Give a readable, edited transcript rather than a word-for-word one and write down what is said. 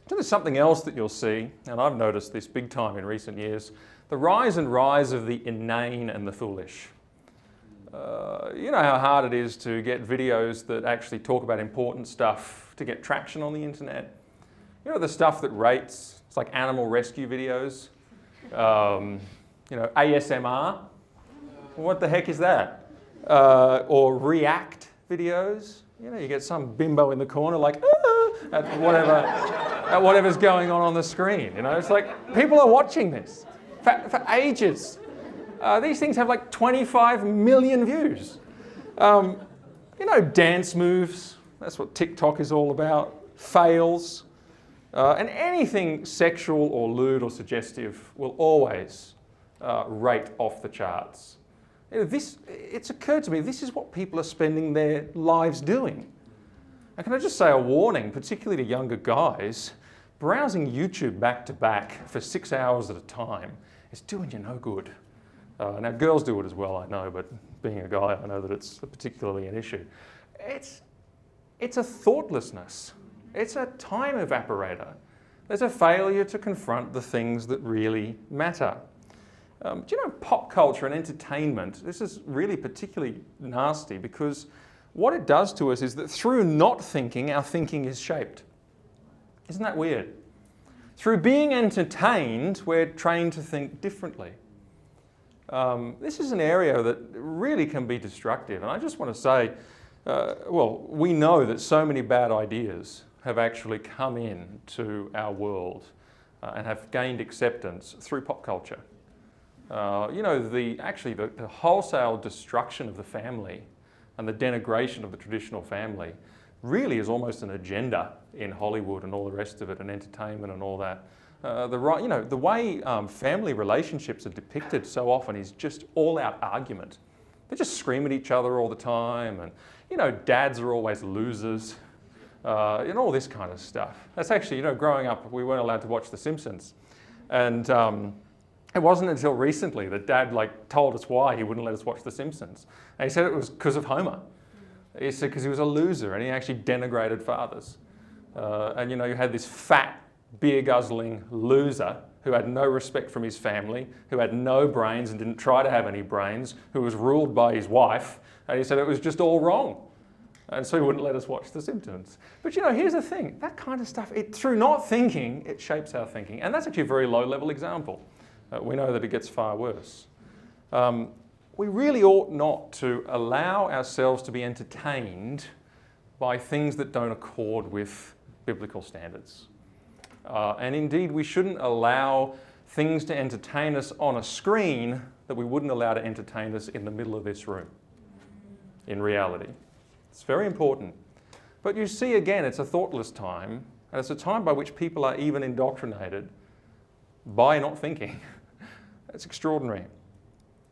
So there's something else that you'll see, and I've noticed this big time in recent years, the rise and rise of the inane and the foolish. You know how hard it is to get videos that actually talk about important stuff to get traction on the internet? You know, the stuff that rates, it's like animal rescue videos, you know, ASMR. What the heck is that? Or react videos. You know, you get some bimbo in the corner like, at whatever's going on the screen. You know, it's like people are watching this for ages. These things have like 25 million views. You know, dance moves, that's what TikTok is all about, fails. And anything sexual or lewd or suggestive will always rate off the charts. You know, it's occurred to me, this is what people are spending their lives doing. And can I just say a warning, particularly to younger guys, browsing YouTube back to back for 6 hours at a time is doing you no good. Now girls do it as well, I know, but being a guy, I know that it's particularly an issue. It's a thoughtlessness. It's a time evaporator. There's a failure to confront the things that really matter. Do you know pop culture and entertainment, this is really particularly nasty because what it does to us is that through not thinking, our thinking is shaped. Isn't that weird? Through being entertained, we're trained to think differently. This is an area that really can be destructive. And I just want to say, well, we know that so many bad ideas have actually come into our world and have gained acceptance through pop culture. You know, the wholesale destruction of the family and the denigration of the traditional family really is almost an agenda in Hollywood and all the rest of it, and entertainment and all that. The way family relationships are depicted so often is just all-out argument. They just scream at each other all the time, and you know, dads are always losers, and all this kind of stuff. That's actually, you know, growing up, we weren't allowed to watch The Simpsons, and it wasn't until recently that Dad told us why he wouldn't let us watch The Simpsons. And he said it was because of Homer. He said because he was a loser and he actually denigrated fathers. And you know, you had this fat, beer-guzzling loser who had no respect from his family, who had no brains and didn't try to have any brains, who was ruled by his wife, and he said it was just all wrong. And so he wouldn't let us watch The Simpsons. But you know, here's the thing, that kind of stuff, through not thinking, it shapes our thinking. And that's actually a very low-level example. We know that it gets far worse. We really ought not to allow ourselves to be entertained by things that don't accord with biblical standards. And indeed, we shouldn't allow things to entertain us on a screen that we wouldn't allow to entertain us in the middle of this room, in reality. It's very important. But you see, again, it's a thoughtless time, and it's a time by which people are even indoctrinated by not thinking. It's extraordinary.